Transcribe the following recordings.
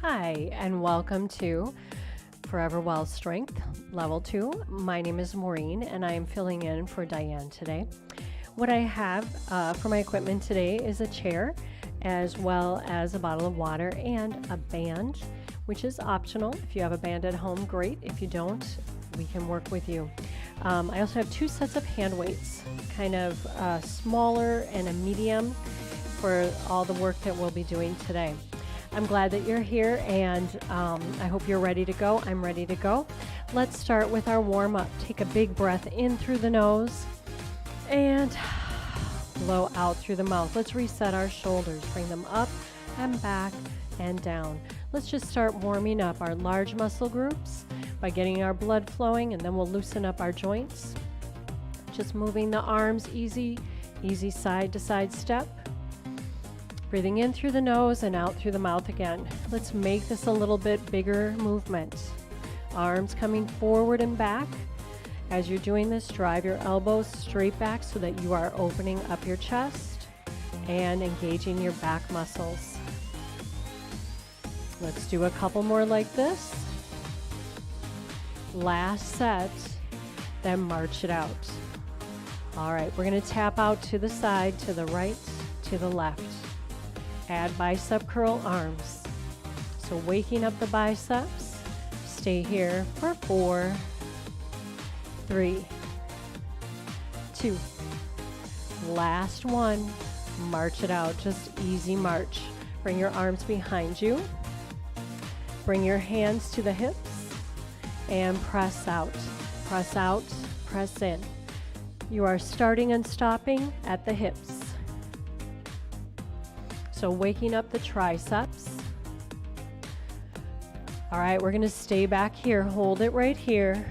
Hi, and welcome to ForeverWell Strength Level 2. My name is Maureen, and I am filling in for Diane today. What I have for my equipment today is a chair, as well as a bottle of water and a band, which is optional. If you have a band at home, great. If you don't, we can work with you. I also have two sets of hand weights, kind of smaller and a medium for all the work that we'll be doing today. I'm glad that you're here, and I hope you're ready to go. I'm ready to go. Let's start with our warm-up. Take a big breath in through the nose and blow out through the mouth. Let's reset our shoulders. Bring them up and back and down. Let's just start warming up our large muscle groups by getting our blood flowing, and then we'll loosen up our joints. Just moving the arms, easy side to side step. Breathing in through the nose and out through the mouth again. Let's make this a little bit bigger movement. Arms coming forward and back. As you're doing this, drive your elbows straight back so that you are opening up your chest and engaging your back muscles. Let's do a couple more like this. Last set, then march it out. All right, we're going to tap out to the side, to the right, to the left. Add bicep curl arms. So waking up the biceps, stay here for 4, 3, 2. Last one, march it out, just easy march. Bring your arms behind you. Bring your hands to the hips and press out, press in. You are starting and stopping at the hips. So waking up the triceps. All right, we're going to stay back here. Hold it right here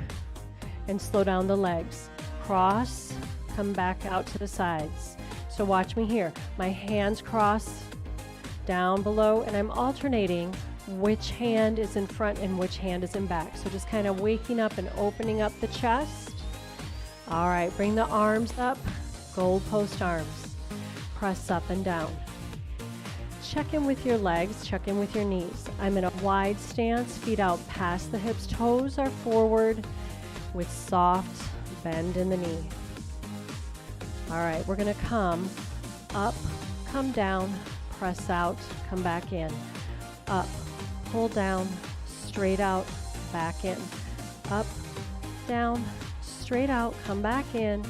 and slow down the legs. Cross, come back out to the sides. So watch me here. My hands cross down below, and I'm alternating which hand is in front and which hand is in back. So just kind of waking up and opening up the chest. All right, bring the arms up, goalpost arms. Press up and down. Check in with your legs, check in with your knees. I'm in a wide stance, feet out past the hips, toes are forward with soft bend in the knee. All right, we're gonna come up, come down, press out, come back in. Up, pull down, straight out, back in. Up, down, straight out, come back in.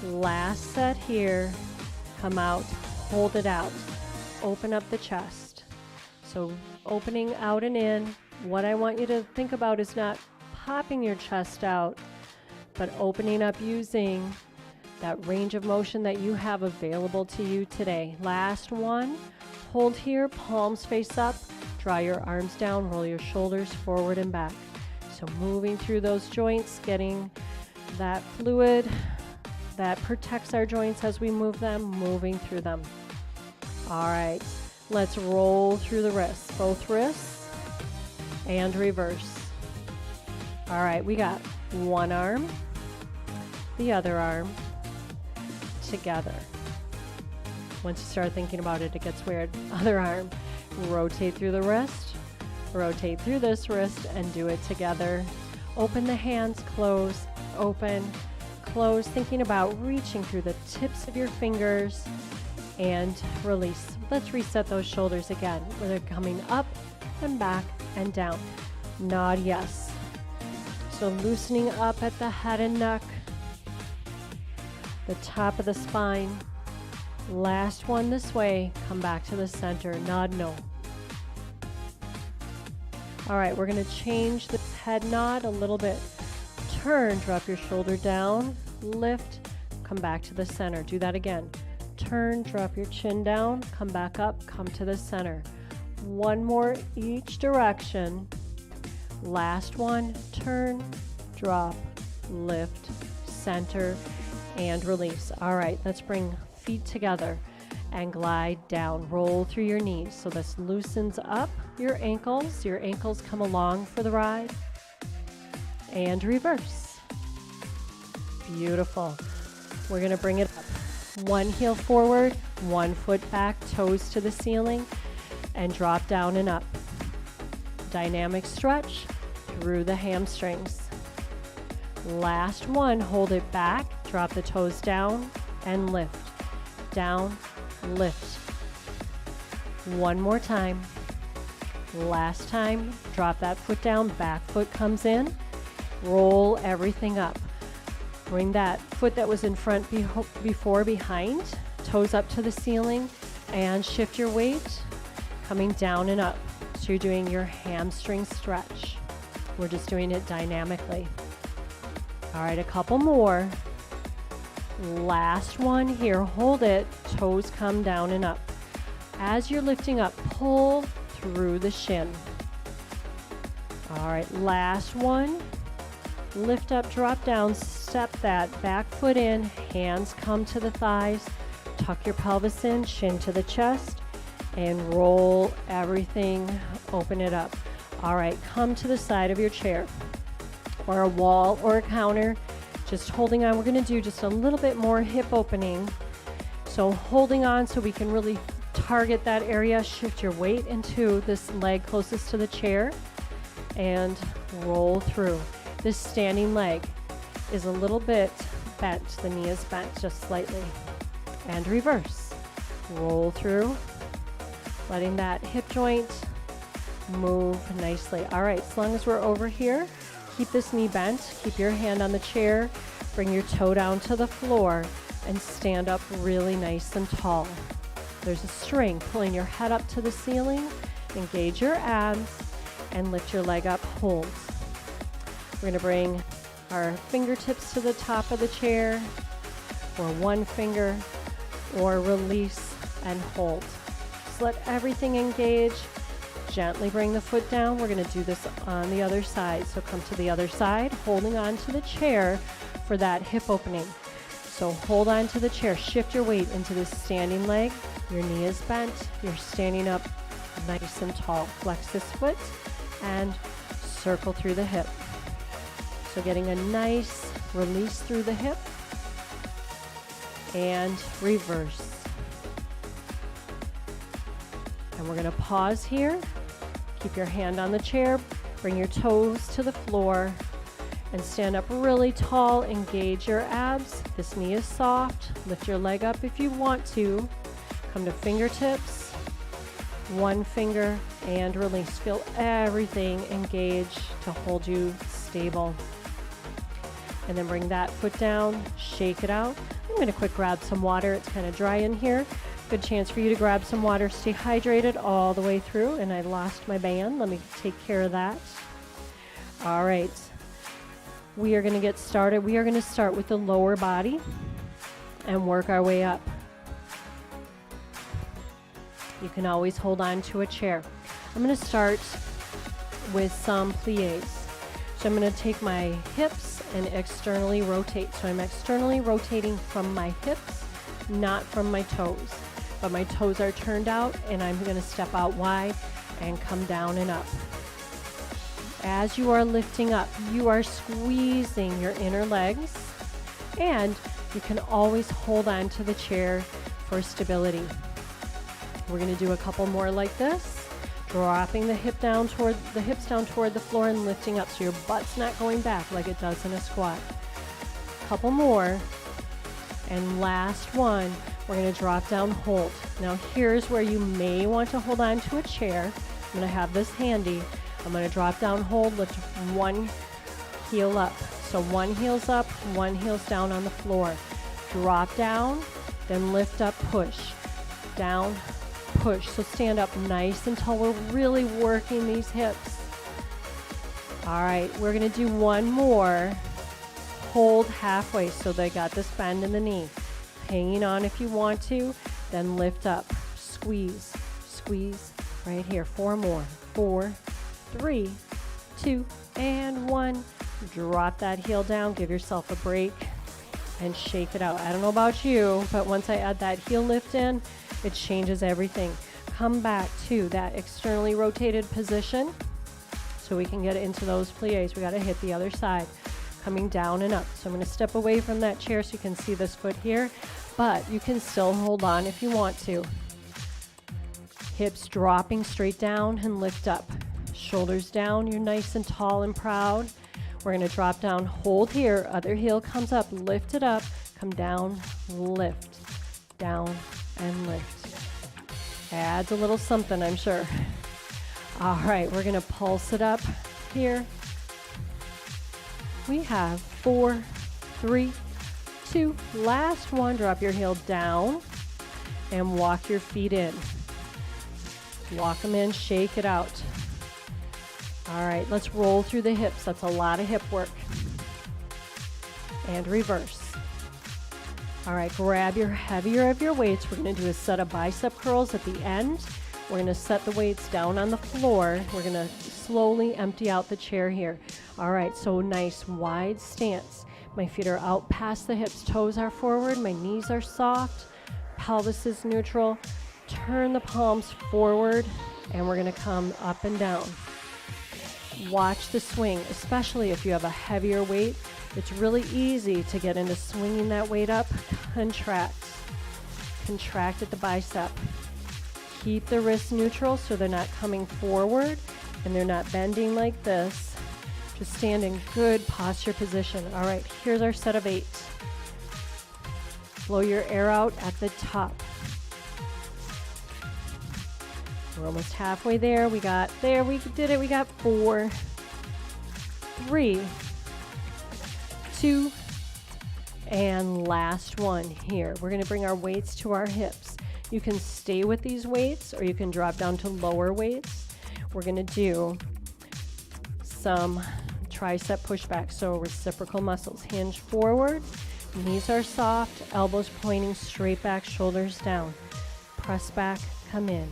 Last set here, come out, hold it out. Open up the chest. So opening out and in. What I want you to think about is not popping your chest out, but opening up using that range of motion that you have available to you today. Last one. Hold here, palms face up. Draw your arms down, roll your shoulders forward and back. So moving through those joints, getting that fluid that protects our joints as we move them, moving through them. All right, let's roll through the wrists, both wrists, and reverse. All right, we got one arm, the other arm, together. Once you start thinking about it, it gets weird. Other arm, rotate through the wrist, rotate through this wrist, and do it together. Open the hands, close, open, close, thinking about reaching through the tips of your fingers, and release. Let's reset those shoulders again, where they're coming up and back and down. Nod yes. So loosening up at the head and neck, the top of the spine. Last one this way, come back to the center, nod no. All right, we're gonna change this head nod a little bit. Turn, drop your shoulder down, lift, come back to the center. Do that again. Turn, drop your chin down, come back up, come to the center. One more each direction. Last one, turn, drop, lift, center, and release. All right, let's bring feet together and glide down. Roll through your knees. So this loosens up your ankles. Your ankles come along for the ride. And reverse. Beautiful. We're gonna bring it up. One heel forward, one foot back, toes to the ceiling, and drop down and up. dynamic stretch through the hamstrings. Last one, hold it back, drop the toes down and lift. Down, lift. One more time. Last time, drop that foot down, back foot comes in, roll everything up. Bring that foot that was in front before behind, toes up to the ceiling, and shift your weight, coming down and up. So you're doing your hamstring stretch. We're just doing it dynamically. All right, a couple more. Last one here, hold it, toes come down and up. As you're lifting up, pull through the shin. All right, last one. Lift up, drop down, step that back foot in, hands come to the thighs, tuck your pelvis in, chin to the chest, and roll everything, open it up. All right, come to the side of your chair or a wall or a counter, just holding on. We're going to do just a little bit more hip opening. So holding on so we can really target that area. Shift your weight into this leg closest to the chair and roll through. This standing leg is a little bit bent. The knee is bent just slightly. And reverse. Roll through, letting that hip joint move nicely. All right, as long as we're over here, keep this knee bent, keep your hand on the chair, bring your toe down to the floor, and stand up really nice and tall. There's a string pulling your head up to the ceiling. Engage your abs and lift your leg up, hold. We're going to bring our fingertips to the top of the chair, or one finger, or release and hold. Just let everything engage. Gently bring the foot down. We're going to do this on the other side. So come to the other side, holding on to the chair for that hip opening. So hold on to the chair, shift your weight into this standing leg. Your knee is bent, you're standing up nice and tall. Flex this foot and circle through the hip. So getting a nice release through the hip and reverse. And we're going to pause here. Keep your hand on the chair, bring your toes to the floor, and stand up really tall. Engage your abs. This knee is soft. Lift your leg up if you want to. Come to fingertips, one finger, and release. Feel everything engage to hold you stable. And then bring that foot down, shake it out. I'm going to quick grab some water. It's kind of dry in here. Good chance for you to grab some water. Stay hydrated all the way through. And I lost my band. Let me take care of that. All right. We are going to get started. We are going to start with the lower body and work our way up. You can always hold on to a chair. I'm going to start with some pliés. So I'm going to take my hips and externally rotate. So I'm externally rotating from my hips, not from my toes. But my toes are turned out, and I'm going to step out wide and come down and up. As you are lifting up, you are squeezing your inner legs, and you can always hold on to the chair for stability. We're going to do a couple more like this, dropping the hips down toward the floor and lifting up so your butt's not going back like it does in a squat. Couple more, and last one. We're going to drop down, hold. Now here's where you may want to hold on to a chair. I'm going to have this handy. I'm going to drop down, hold, lift one heel up. So one heel's up, one heel's down on the floor. Drop down, then lift up, push. Down, push. So stand up nice and tall. We're really working these hips. All right, we're going to do one more. Hold halfway so they got this bend in the knee. Hanging on if you want to, then lift up. Squeeze, squeeze, right here. Four more. 4, 3, 2, and 1. Drop that heel down, give yourself a break, and shake it out. I don't know about you, but once I add that heel lift in, it changes everything. Come back to that externally rotated position so we can get into those pliés. We got to hit the other side. Coming down and up. So I'm going to step away from that chair so you can see this foot here, but you can still hold on if you want to. Hips dropping straight down and lift up. Shoulders down, you're nice and tall and proud. We're gonna drop down, hold here, other heel comes up, lift it up, come down, lift, down, and lift. Adds a little something, I'm sure. All right, we're gonna pulse it up here. We have 4, 3, 2, last one. Drop your heel down and walk your feet in. Walk them in, shake it out. All right, let's roll through the hips. That's a lot of hip work. And reverse. All right, grab your heavier of your weights. We're gonna do a set of bicep curls at the end. We're gonna set the weights down on the floor. We're gonna slowly empty out the chair here. All right, so nice wide stance. My feet are out past the hips, toes are forward, my knees are soft, pelvis is neutral. Turn the palms forward, and we're gonna come up and down. Watch the swing, especially if you have a heavier weight. It's really easy to get into swinging that weight up. Contract. Contract at the bicep. Keep the wrists neutral so they're not coming forward and they're not bending like this. Just stand in good posture position. All right, here's our set of 8. Blow your air out at the top. We're almost halfway there. We got there. We did it. We got 4, 3, 2, and last one here. We're going to bring our weights to our hips. You can stay with these weights or you can drop down to lower weights. We're going to do some tricep pushback, so reciprocal muscles. Hinge forward, knees are soft, elbows pointing straight back, shoulders down. Press back, come in.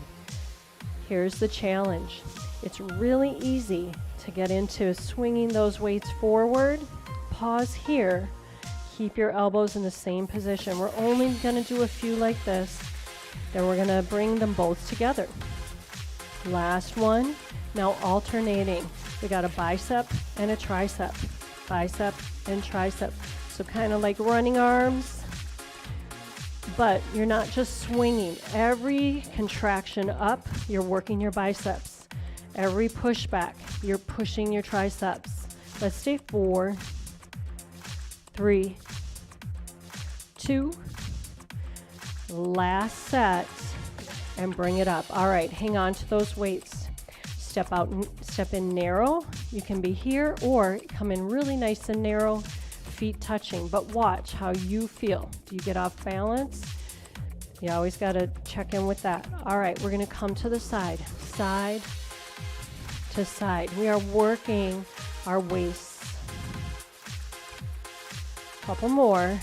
Here's the challenge. It's really easy to get into swinging those weights forward. Pause here. Keep your elbows in the same position. We're only going to do a few like this. Then we're going to bring them both together. Last one. Now alternating. We got a bicep and a tricep. Bicep and tricep. So kind of like running arms. But you're not just swinging. Every contraction up, you're working your biceps. Every pushback, you're pushing your triceps. Let's stay 4, 3, 2, last set, and bring it up. All right, hang on to those weights. Step out, step in narrow. You can be here or come in really nice and narrow, feet touching, but watch how you feel. Do you get off balance? You always got to check in with that. All right, we're going to come to the side, side to side. We are working our waists. Couple more.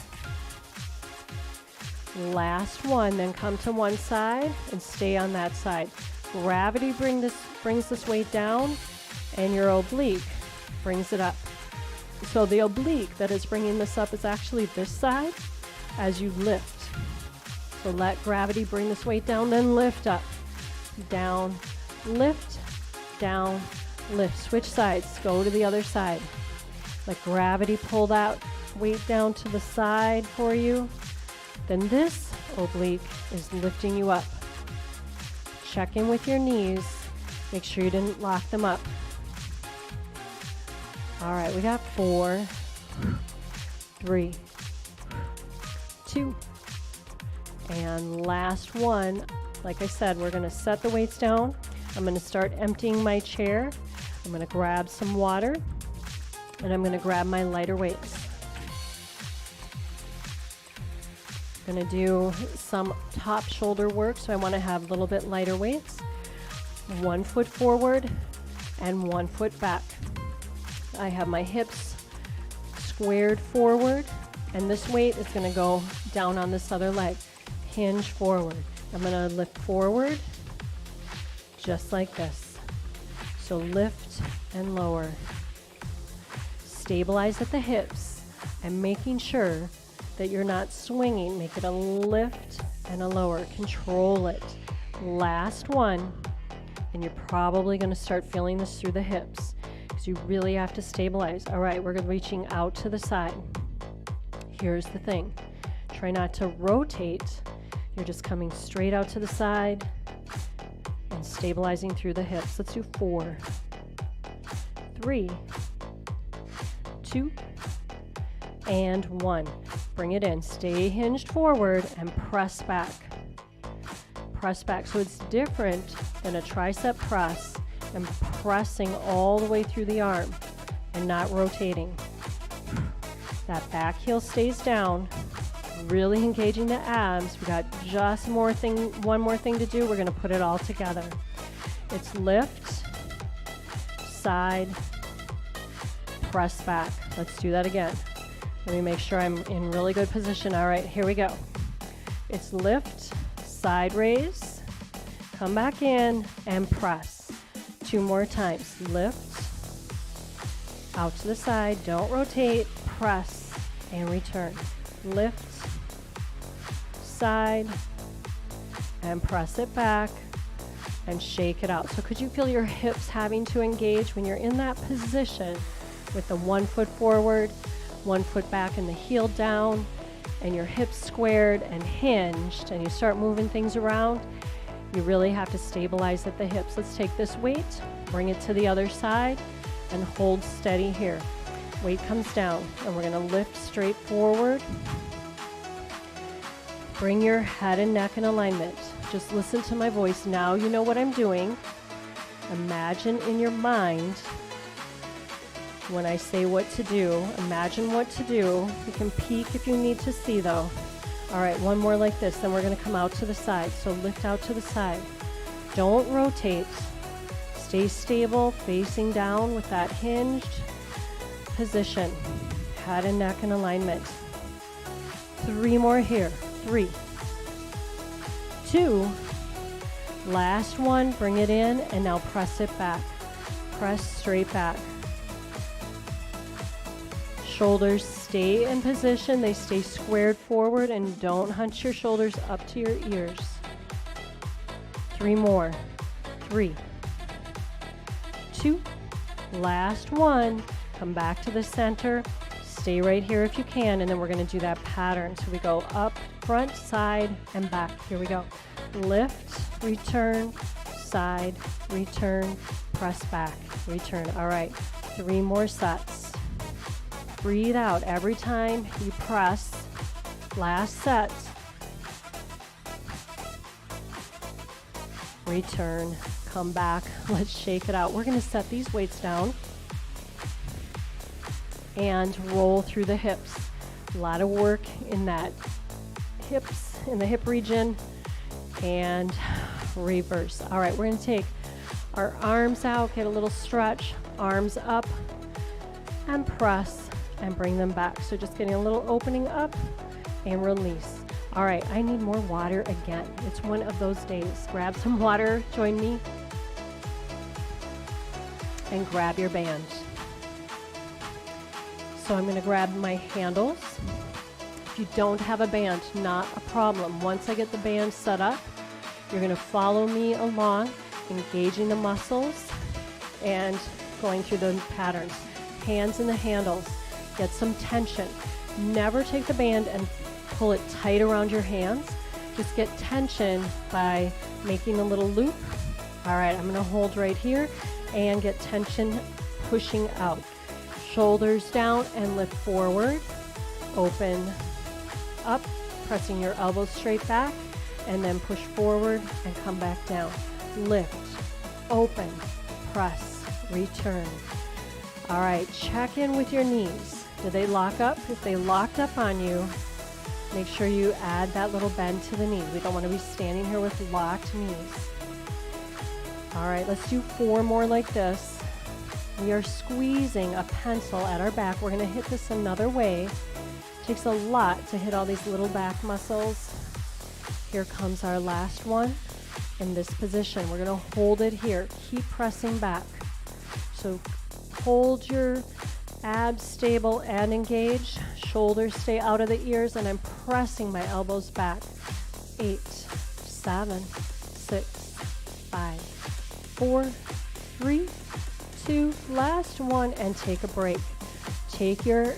Last one, then come to one side and stay on that side. Gravity brings this weight down, and your oblique brings it up. So the oblique that is bringing this up is actually this side as you lift. So let gravity bring this weight down, then lift up, down, lift, down, lift. Switch sides, go to the other side. Let gravity pull that weight down to the side for you. Then this oblique is lifting you up. Check in with your knees. Make sure you didn't lock them up. All right, we got 4, 3, 2, and last one. Like I said, we're going to set the weights down. I'm going to start emptying my chair. I'm going to grab some water, and I'm going to grab my lighter weights. I'm going to do some top shoulder work, so I want to have a little bit lighter weights. 1 foot forward and 1 foot back. I have my hips squared forward, and this weight is going to go down on this other leg. Hinge forward. I'm going to lift forward just like this. So lift and lower. Stabilize at the hips and making sure that you're not swinging. Make it a lift and a lower. Control it. Last one, and you're probably going to start feeling this through the hips because you really have to stabilize. All right, we're reaching out to the side. Here's the thing. Try not to rotate. You're just coming straight out to the side and stabilizing through the hips. Let's do 4, 3, 2, and 1. Bring it in. Stay hinged forward and press back. Press back. So it's different than a tricep press and pressing all the way through the arm and not rotating. That back heel stays down, really engaging the abs. We got just one more thing to do. We're going to put it all together. It's lift, side, press back. Let's do that again. Let me make sure I'm in really good position. All right, here we go. It's lift, side raise, come back in, and press. 2 more times. Lift, out to the side, don't rotate, press, and return. Lift, side, and press it back, and shake it out. So could you feel your hips having to engage when you're in that position with the 1 foot forward, 1 foot back and the heel down, and your hips squared and hinged, and you start moving things around? You really have to stabilize at the hips. Let's take this weight, bring it to the other side, and hold steady here. Weight comes down, and we're going to lift straight forward. Bring your head and neck in alignment. Just listen to my voice. Now you know what I'm doing. Imagine in your mind when I say what to do. Imagine what to do. You can peek if you need to see though. All right, one more like this, then we're going to come out to the side. So lift out to the side. Don't rotate. Stay stable, facing down with that hinged position. Head and neck in alignment. 3 more here. 3, 2, last one, bring it in, and now press it back. Press straight back. Shoulders stay in position, they stay squared forward, and don't hunch your shoulders up to your ears. 3 more. 3, 2, last one, come back to the center. Stay right here if you can, and then we're going to do that pattern. So we go up, front, side, and back. Here we go. Lift, return, side, return, press back, return. All right, 3 more sets. Breathe out every time you press. Last set. Return, come back. Let's shake it out. We're going to set these weights down and roll through the hips. A lot of work in that hips, in the hip region, and reverse. All right, we're going to take our arms out, get a little stretch, arms up, and press, and bring them back. So just getting a little opening up and release. All right, I need more water again. It's one of those days. Grab some water, join me, and grab your band. So I'm going to grab my handles. If you don't have a band, not a problem. Once I get the band set up, you're going to follow me along, engaging the muscles and going through the patterns. Hands in the handles. Get some tension. Never take the band and pull it tight around your hands. Just get tension by making a little loop. All right, I'm going to hold right here and get tension pushing out. Shoulders down and lift forward. Open up, pressing your elbows straight back, and then push forward and come back down. Lift, open, press, return. All right, check in with your knees. Do they lock up? If they locked up on you, make sure you add that little bend to the knee. We don't want to be standing here with locked knees. All right, let's do 4 more like this. We are squeezing a pencil at our back. We're going to hit this another way. It takes a lot to hit all these little back muscles. Here comes our last one in this position. We're going to hold it here. Keep pressing back. So hold your abs stable and engaged. Shoulders stay out of the ears, and I'm pressing my elbows back. 8, 7, 6, 5, 4, 3, 2, last one, and take a break. Take your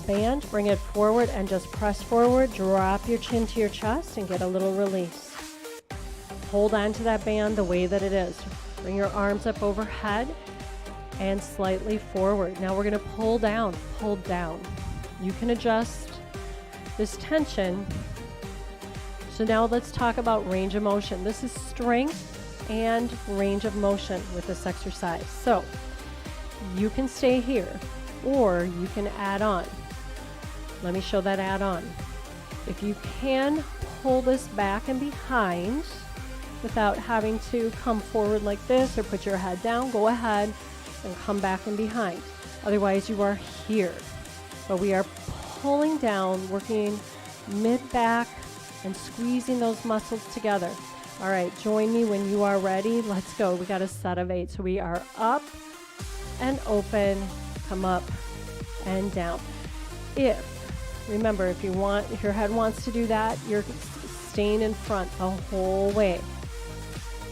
band, bring it forward, and just press forward. Drop your chin to your chest and get a little release. Hold on to that band the way that it is. Bring your arms up overhead and slightly forward. Now we're going to pull down, pull down. You can adjust this tension. So now let's talk about range of motion. This is strength and range of motion with this exercise. So you can stay here or you can add on. Let me show that add on. If you can pull this back and behind without having to come forward like this or put your head down, go ahead and come back and behind. Otherwise you are here. But we are pulling down, working mid-back and squeezing those muscles together. All right, join me when you are ready. Let's go. We got a set of 8. So we are up and open, come up and down. Remember, if your head wants to do that, you're staying in front the whole way.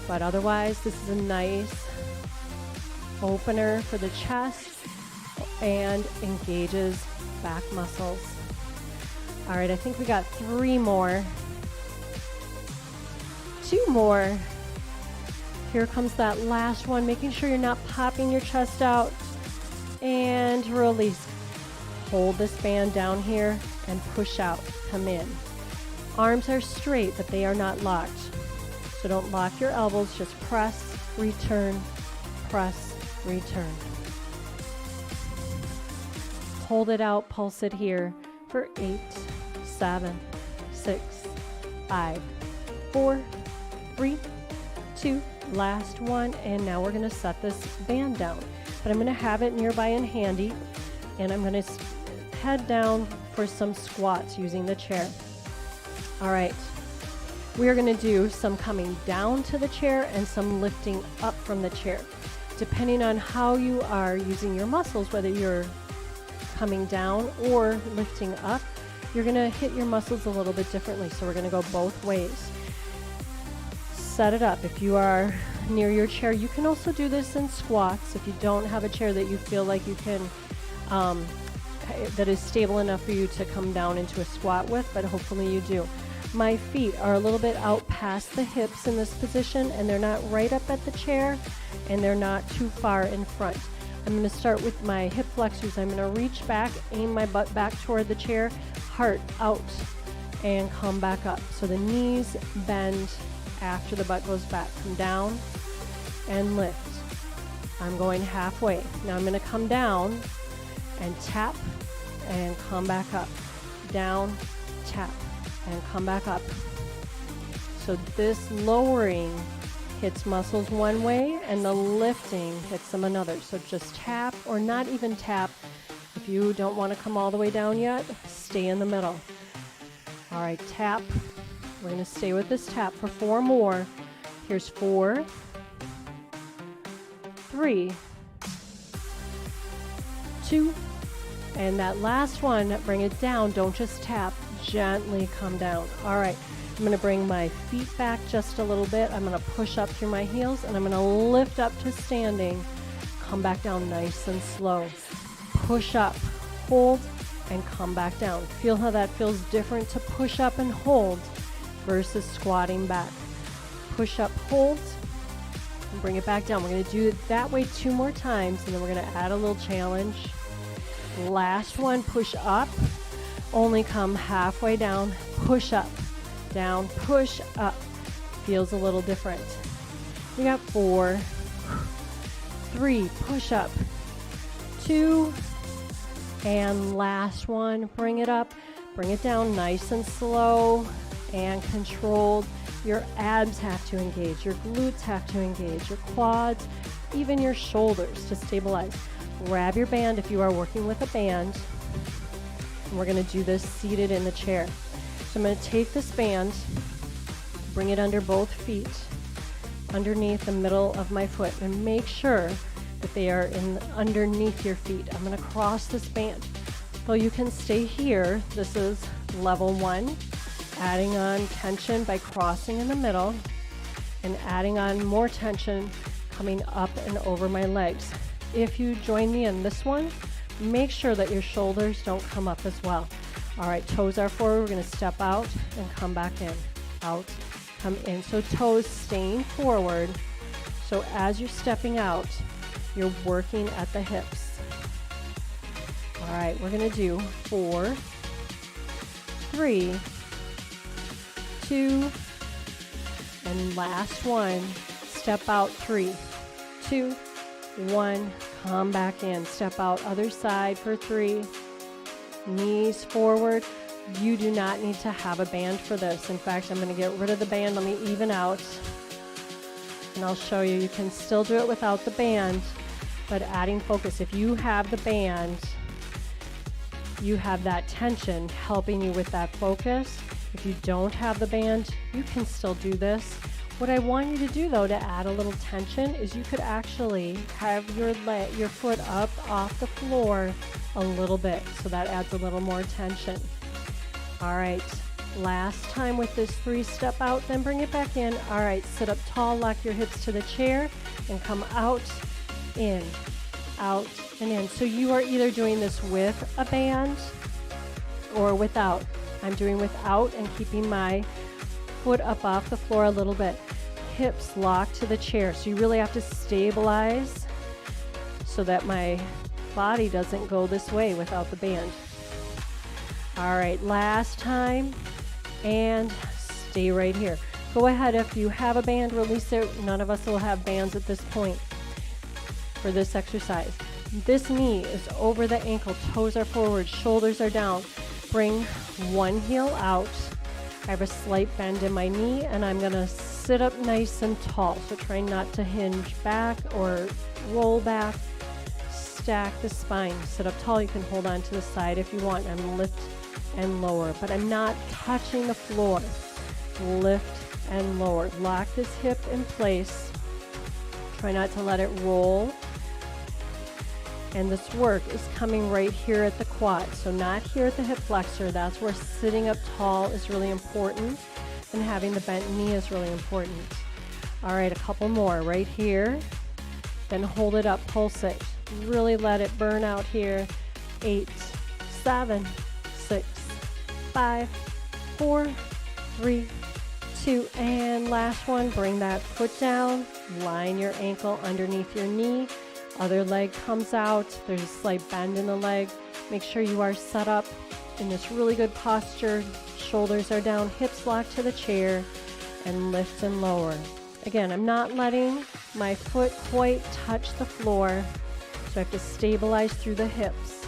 But otherwise, this is a nice opener for the chest and engages back muscles. All right, I think we got 3 more. 2 more. Here comes that last one, making sure you're not popping your chest out. And release. Hold this band down here and push out, come in. Arms are straight, but they are not locked. So don't lock your elbows, just press, return, press, return. Hold it out, pulse it here for 8, 7, 6, 5, 4, 3, 2, last one. And now we're gonna set this band down. But I'm gonna have it nearby and handy, and I'm gonna head down for some squats using the chair. All right, we are gonna do some coming down to the chair and some lifting up from the chair. Depending on how you are using your muscles, whether you're coming down or lifting up, you're gonna hit your muscles a little bit differently. So we're gonna go both ways. Set it up. If you are near your chair, you can also do this in squats. If you don't have a chair that you feel like you can, that is stable enough for you to come down into a squat with, but hopefully you do. My feet are a little bit out past the hips in this position, and they're not right up at the chair, and they're not too far in front. I'm going to start with my hip flexors. I'm going to reach back, aim my butt back toward the chair, heart out, and come back up. So the knees bend after the butt goes back. Come down and lift. I'm going halfway. Now I'm going to come down and tap and come back up. Down, tap, and come back up. So this lowering hits muscles one way and the lifting hits them another. So just tap or not even tap. If you don't want to come all the way down yet, stay in the middle. All right, tap. We're going to stay with this tap for 4 more. Here's 4, 3, 2, and that last one, bring it down. Don't just tap, gently come down. All right, I'm going to bring my feet back just a little bit. I'm going to push up through my heels, and I'm going to lift up to standing. Come back down nice and slow. Push up, hold, and come back down. Feel how that feels different to push up and hold versus squatting back. Push up, hold, and bring it back down. We're going to do it that way 2 more times, and then we're going to add a little challenge. Last one, push up, only come halfway down, push up, down, push up. Feels a little different. We got 4, 3, push up, 2, and last one, bring it up, bring it down nice and slow and controlled. Your abs have to engage, your glutes have to engage, your quads, even your shoulders to stabilize. Grab your band if you are working with a band. And we're going to do this seated in the chair. So I'm going to take this band, bring it under both feet, underneath the middle of my foot, and make sure that they are underneath your feet. I'm going to cross this band. So you can stay here. This is level 1. Adding on tension by crossing in the middle and adding on more tension coming up and over my legs. If you join me in this one, make sure that your shoulders don't come up as well. All right, toes are forward. We're going to step out and come back in. Out, come in. So toes staying forward. So as you're stepping out, You're working at the hips. All right, we're gonna do 4, 3, 2, and last one. Step out, 3, 2, 1. Come back in. Step out, other side for 3. Knees forward. You do not need to have a band for this. In fact, I'm going to get rid of the band. Let me even out. And I'll show you. You can still do it without the band, but adding focus. If you have the band, you have that tension helping you with that focus. If you don't have the band, you can still do this. What I want you to do, though, to add a little tension is you could actually have your foot up off the floor a little bit, so that adds a little more tension. All right, last time with this 3, step out, then bring it back in. All right, sit up tall, lock your hips to the chair, and come out, in, out, and in. So you are either doing this with a band or without. I'm doing without and keeping my foot up off the floor a little bit. Hips locked to the chair. So you really have to stabilize so that my body doesn't go this way without the band. All right, last time, and stay right here. Go ahead, if you have a band, release it. None of us will have bands at this point for this exercise. This knee is over the ankle, toes are forward, shoulders are down. Bring one heel out. I have a slight bend in my knee, and I'm gonna sit up nice and tall. So try not to hinge back or roll back. Stack the spine. Sit up tall. You can hold on to the side if you want and lift and lower, but I'm not touching the floor. Lift and lower. Lock this hip in place. Try not to let it roll. And this work is coming right here at the quad, so not here at the hip flexor. That's where sitting up tall is really important, and having the bent knee is really important. All right, a couple more right here. Then hold it up, pulse it. Really let it burn out here. 8, 7, 6, 5, 4, 3, 2, and last one. Bring that foot down. Line your ankle underneath your knee. Other leg comes out. There's a slight bend in the leg. Make sure you are set up in this really good posture. Shoulders are down, hips locked to the chair, and lift and lower. Again, I'm not letting my foot quite touch the floor, so I have to stabilize through the hips.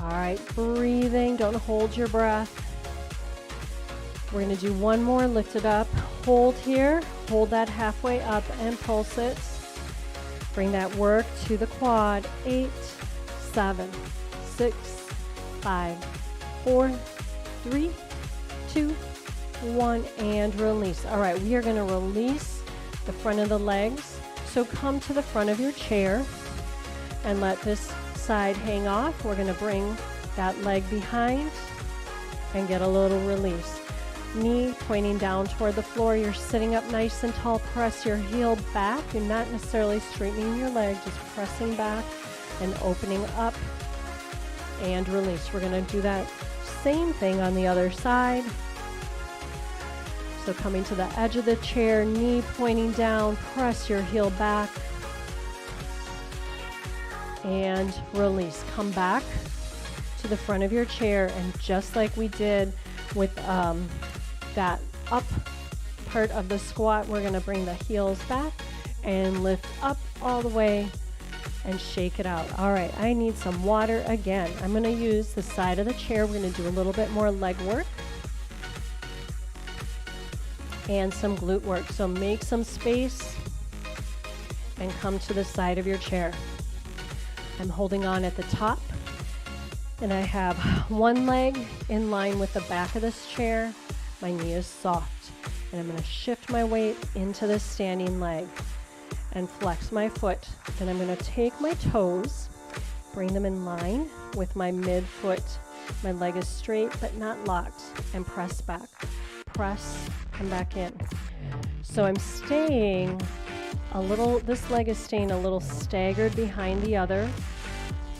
All right, breathing, don't hold your breath. We're gonna do one more, lift it up, hold here, hold that halfway up and pulse it. Bring that work to the quad. 8, 7, 6, 5, 4, 3, 2, 1, and release. All right, we are gonna release the front of the legs. So come to the front of your chair and let this side hang off. We're gonna bring that leg behind and get a little release. Knee pointing down toward the floor. You're sitting up nice and tall. Press your heel back. You're not necessarily straightening your leg, just pressing back and opening up and release. We're going to do that same thing on the other side. So coming to the edge of the chair, knee pointing down, press your heel back and release. Come back to the front of your chair, and just like we did with that up part of the squat, we're going to bring the heels back and lift up all the way and shake it out. All right, I need some water again. I'm going to use the side of the chair. We're going to do a little bit more leg work and some glute work. So make some space and come to the side of your chair. I'm holding on at the top, and I have one leg in line with the back of this chair. My knee is soft, and I'm going to shift my weight into this standing leg and flex my foot. Then I'm going to take my toes, bring them in line with my midfoot. My leg is straight but not locked, and press back. Press, come back in. So I'm staying a little, this leg is staying a little staggered behind the other.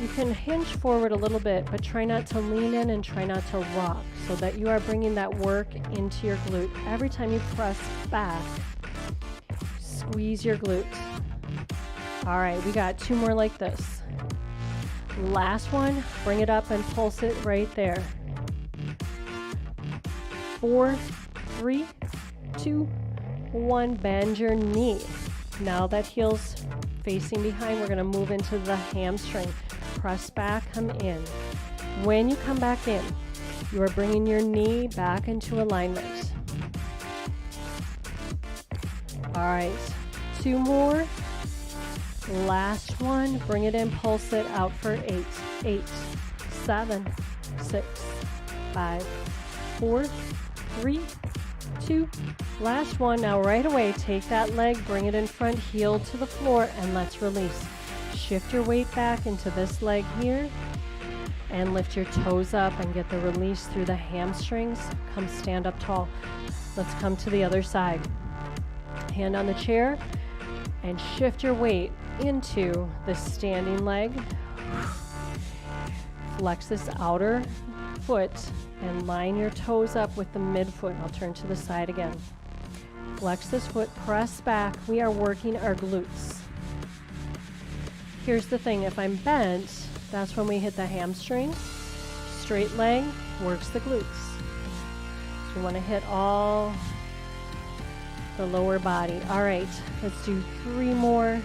You can hinge forward a little bit, but try not to lean in and try not to rock, so that you are bringing that work into your glute. Every time you press back, squeeze your glute. All right, we got 2 more like this. Last one, bring it up and pulse it right there. 4, 3, 2, 1, bend your knee. Now that heel's facing behind, we're gonna move into the hamstring. Press back, come in. When you come back in, you are bringing your knee back into alignment. All right, 2 more. Last one, bring it in, pulse it out for 8, 8, 7, 6, 5, 4, 3, 2, last one. Now right away, take that leg, bring it in front, heel to the floor, and let's release. Shift your weight back into this leg here, and lift your toes up and get the release through the hamstrings. Come stand up tall. Let's come to the other side. Hand on the chair, and shift your weight into the standing leg. Flex this outer foot and line your toes up with the midfoot. I'll turn to the side again. Flex this foot, press back. We are working our glutes. Here's the thing, if I'm bent, that's when we hit the hamstring. Straight leg works the glutes. So we want to hit all the lower body. All right, let's do 3 more.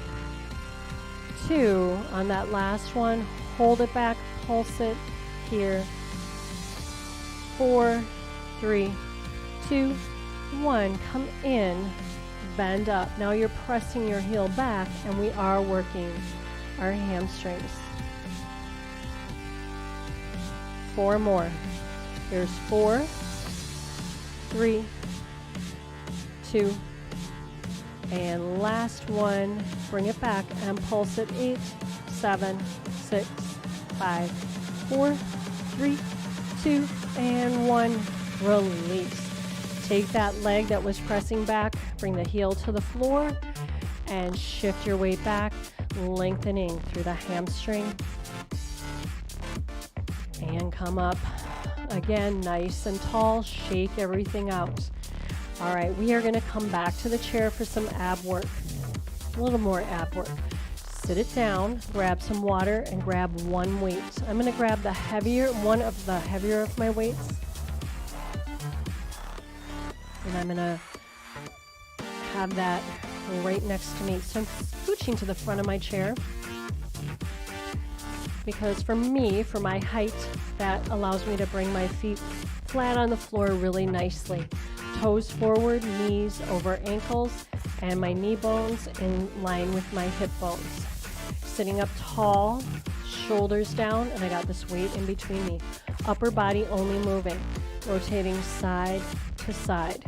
2 on that last one. Hold it back, pulse it here. 4, 3, 2, 1. Come in, bend up. Now you're pressing your heel back, and we are working our hamstrings. 4 more. Here's 4, 3, 2, and last one. Bring it back and pulse it. 8, 7, 6, 5, 4, 3, 2, and 1. Release. Take that leg that was pressing back, bring the heel to the floor, and shift your weight back, lengthening through the hamstring. And come up again, nice and tall. Shake everything out. All right, we are going to come back to the chair for some ab work. A little more ab work. Sit it down, grab some water, and grab 1 weight. I'm going to grab the one of the heavier of my weights. And I'm going to have that right next to me. So I'm scooching to the front of my chair, because for me, for my height, that allows me to bring my feet flat on the floor really nicely. Toes forward, knees over ankles, and my knee bones in line with my hip bones. Sitting up tall, shoulders down, and I got this weight in between me. Upper body only moving, rotating side to side.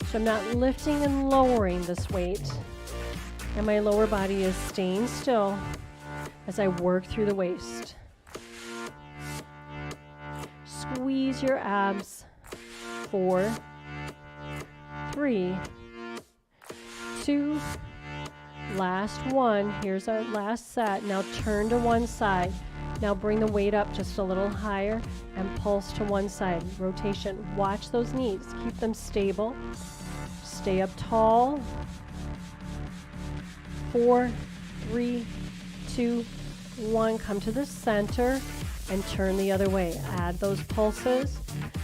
So I'm not lifting and lowering this weight, and my lower body is staying still as I work through the waist. Squeeze your abs. 4, 3, 2, last one. Here's our last set. Now turn to one side. Now bring the weight up just a little higher and pulse to one side. Rotation. Watch those knees. Keep them stable. Stay up tall. 4, 3, 2, 1. Come to the center and turn the other way. Add those pulses.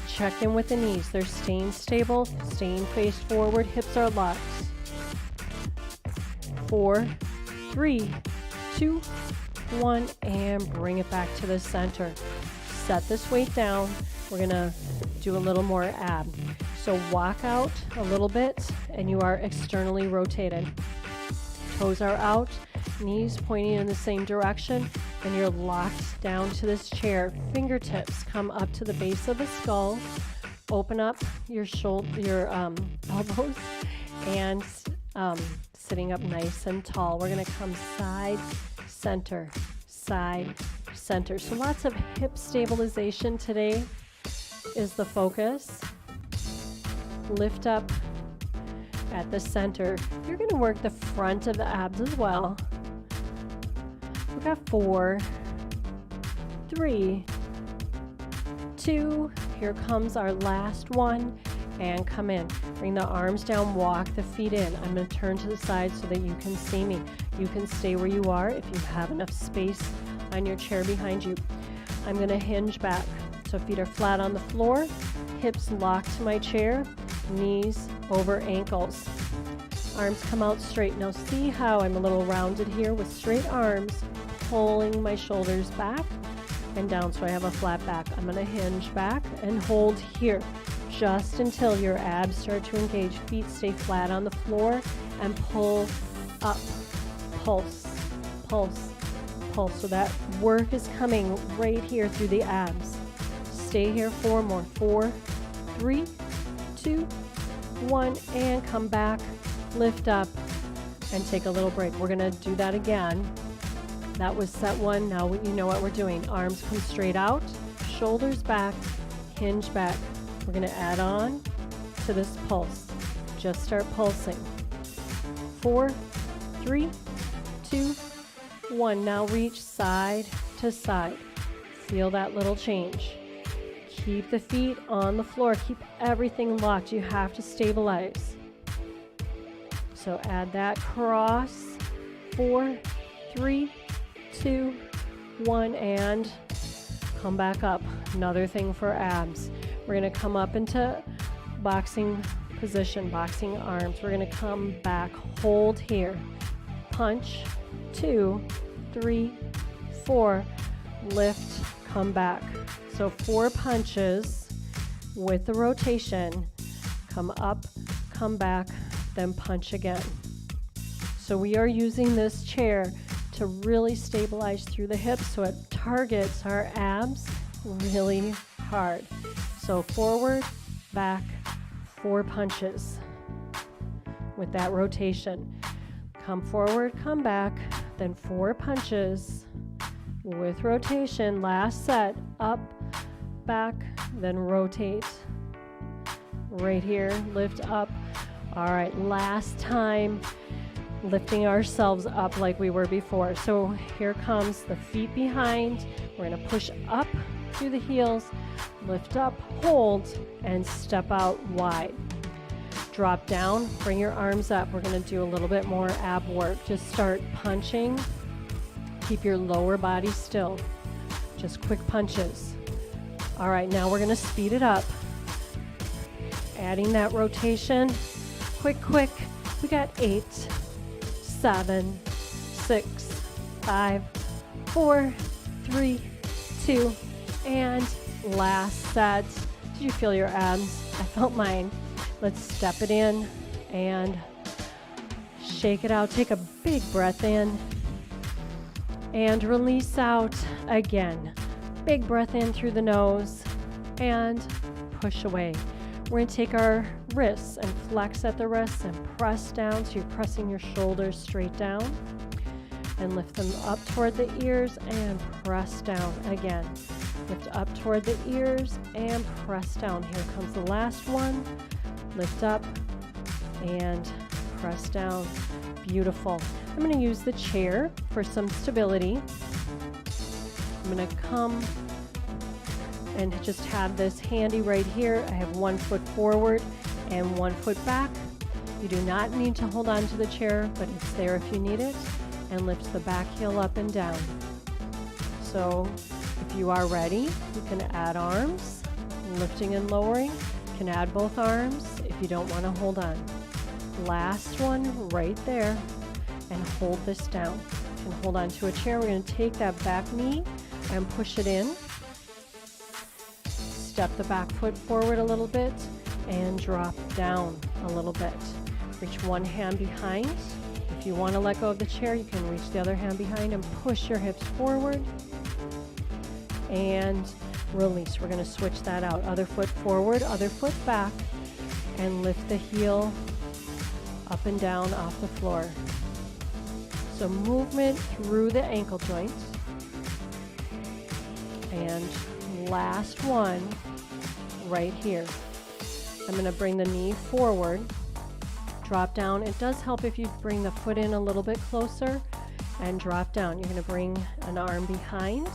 Check in with the knees. They're staying stable, staying faced forward. Hips are locked. 4, 3, 2, 1, and bring it back to the center. Set this weight down. We're gonna do a little more ab. So walk out a little bit, and you are externally rotated. Toes are out, knees pointing in the same direction, and you're locked down to this chair. Fingertips come up to the base of the skull. Open up your elbows, and sitting up nice and tall. We're going to come side, center, side, center. So lots of hip stabilization today is the focus. Lift up at the center. You're going to work the front of the abs as well. We've got 4, 3, 2. Here comes our last one. and come in. Bring the arms down, walk the feet in. I'm going to turn to the side so that you can see me. You can stay where you are if you have enough space on your chair behind you. I'm going to hinge back. So feet are flat on the floor, hips locked to my chair, knees over ankles. Arms come out straight. Now see how I'm a little rounded here with straight arms, pulling my shoulders back and down so I have a flat back. I'm going to hinge back and hold here just until your abs start to engage. Feet stay flat on the floor and pull up. Pulse, pulse, pulse. So that work is coming right here through the abs. Stay here 4 more. 4, 3, 2, 1, and come back. Lift up and take a little break. We're going to do that again. That was set 1. Now you know what we're doing. Arms come straight out, shoulders back, hinge back. We're going to add on to this pulse. Just start pulsing. 4, 3, 2, 1. Now reach side to side. Feel that little change. Keep the feet on the floor. Keep everything locked. You have to stabilize. So add that cross. 4, 3, 2, 1, and come back up. Another thing for abs. We're going to come up into boxing position, boxing arms. We're going to come back, hold here. Punch, 2, 3, 4, lift, come back. So 4 punches with the rotation. Come up, come back, then punch again. So we are using this chair to really stabilize through the hips so it targets our abs really hard. So forward, back, 4 punches with that rotation. Come forward, come back, then 4 punches with rotation. Last set, up, back, then rotate. Right here, lift up. All right, last time, lifting ourselves up like we were before. So here comes the feet behind. We're going to push up through the heels, lift up, hold, and step out wide. Drop down, bring your arms up. We're going to do a little bit more ab work. Just start punching. Keep your lower body still. Just quick punches. All right, now we're going to speed it up. Adding that rotation. Quick, quick. We got 8, 7, 6, 5, 4, 3, 2, and last set. Did you feel your abs? I felt mine. Let's step it in and shake it out. Take a big breath in and release out again. Big breath in through the nose and push away. We're going to take our wrists and flex at the wrists and press down. So you're pressing your shoulders straight down and lift them up toward the ears and press down again. Lift up toward the ears and press down. Here comes the last one. Lift up and press down. Beautiful. I'm going to use the chair for some stability. I'm going to come and just have this handy right here. I have 1 foot forward and 1 foot back. You do not need to hold on to the chair, but it's there if you need it. And lift the back heel up and down. So if you are ready, you can add arms, lifting and lowering. You can add both arms if you don't want to hold on. Last one right there, and hold this down. You can hold on to a chair. We're going to take that back knee and push it in. Step the back foot forward a little bit and drop down a little bit. Reach one hand behind. If you want to let go of the chair, you can reach the other hand behind and push your hips forward and release. We're going to switch that out. Other foot forward, other foot back, and lift the heel up and down off the floor. So movement through the ankle joints. And last one right here. I'm going to bring the knee forward, drop down. It does help if you bring the foot in a little bit closer and drop down. You're going to bring an arm behind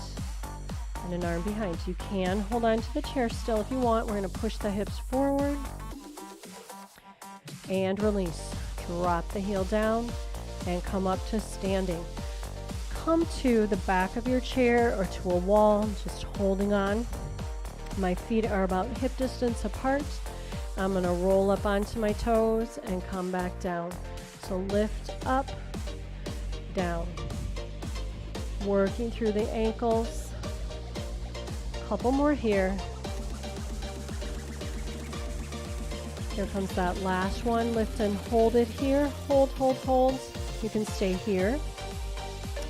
and an arm behind. You can hold on to the chair still if you want. We're going to push the hips forward and release. Drop the heel down and come up to standing. Come to the back of your chair or to a wall, just holding on. My feet are about hip distance apart. I'm going to roll up onto my toes and come back down. So lift up, down. Working through the ankles. Couple more here. Here comes that last one. Lift and hold it here. Hold, hold, hold. You can stay here.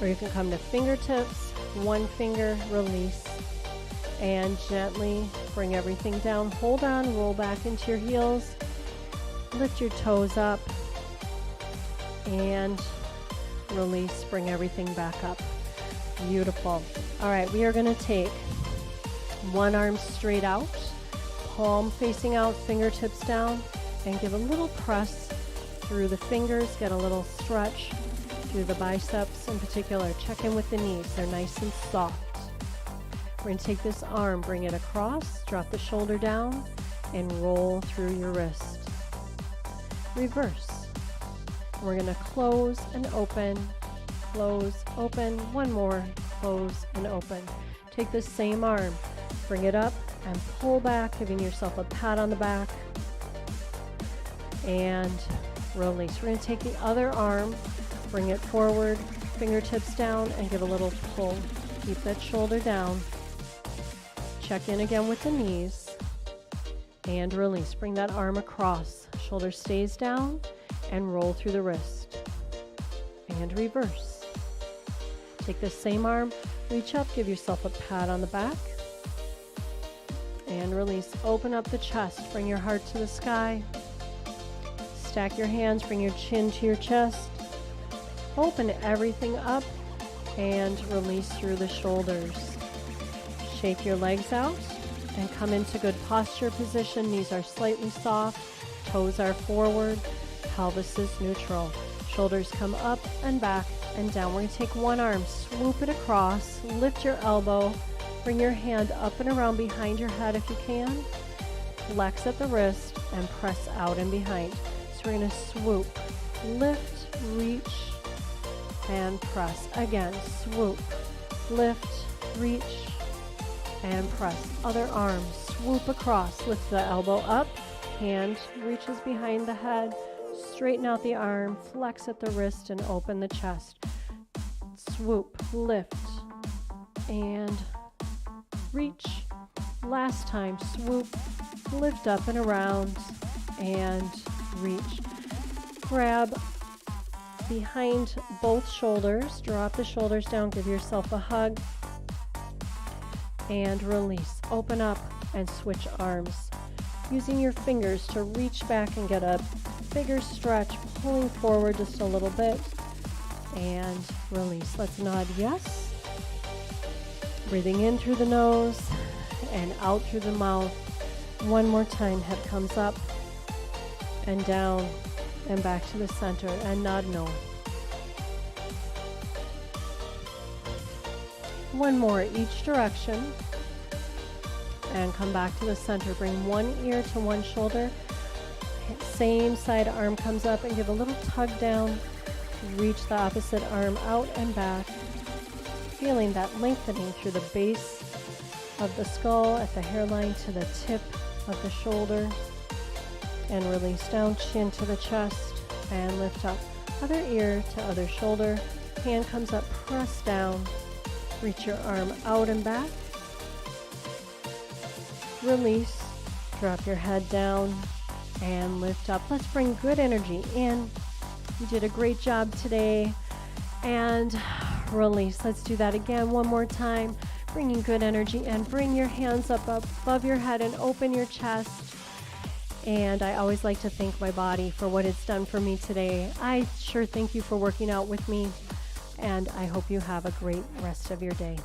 Or you can come to fingertips, one finger, release, and gently bring everything down. Hold on, roll back into your heels, lift your toes up, and release, bring everything back up. Beautiful. All right, we are going to take one arm straight out, palm facing out, fingertips down, and give a little press through the fingers, get a little stretch through the biceps in particular. Check in with the knees, they're nice and soft. We're going to take this arm, bring it across, drop the shoulder down, and roll through your wrist. Reverse. We're going to close and open, one more, close and open. Take this same arm, bring it up and pull back, giving yourself a pat on the back, and release. We're going to take the other arm, bring it forward, fingertips down, and give a little pull. Keep that shoulder down. Check in again with the knees, and release. Bring that arm across. Shoulder stays down, and roll through the wrist. And reverse. Take this same arm, reach up, give yourself a pat on the back, and release. Open up the chest, bring your heart to the sky. Stack your hands, bring your chin to your chest. Open everything up and release through the shoulders. Shake your legs out and come into good posture position. Knees are slightly soft, toes are forward, pelvis is neutral. Shoulders come up and back and down. We're going to take one arm, swoop it across, lift your elbow, bring your hand up and around behind your head if you can. Flex at the wrist and press out and behind. So we're going to swoop, lift, reach, and press. Again, swoop, lift, reach, and press. Other arm, swoop across, lift the elbow up, hand reaches behind the head, straighten out the arm, flex at the wrist, and open the chest. Swoop, lift, and reach. Last time, swoop, lift up and around, and reach. Grab behind both shoulders, drop the shoulders down, give yourself a hug, and release. Open up and switch arms. Using your fingers to reach back and get a bigger stretch, pulling forward just a little bit, and release. Let's nod yes. Breathing in through the nose and out through the mouth. One more time, head comes up and down and back to the center, and nod no. One more each direction, and come back to the center. Bring one ear to one shoulder. Same side arm comes up and give a little tug down. Reach the opposite arm out and back. Feeling that lengthening through the base of the skull at the hairline to the tip of the shoulder. And release down, chin to the chest, and lift up. Other ear to other shoulder. Hand comes up, press down. Reach your arm out and back. Release. Drop your head down and lift up. Let's bring good energy in. You did a great job today. And release. Let's do that again one more time. Bringing good energy in. Bring your hands up above your head and open your chest. And I always like to thank my body for what it's done for me today. I sure thank you for working out with me, and I hope you have a great rest of your day.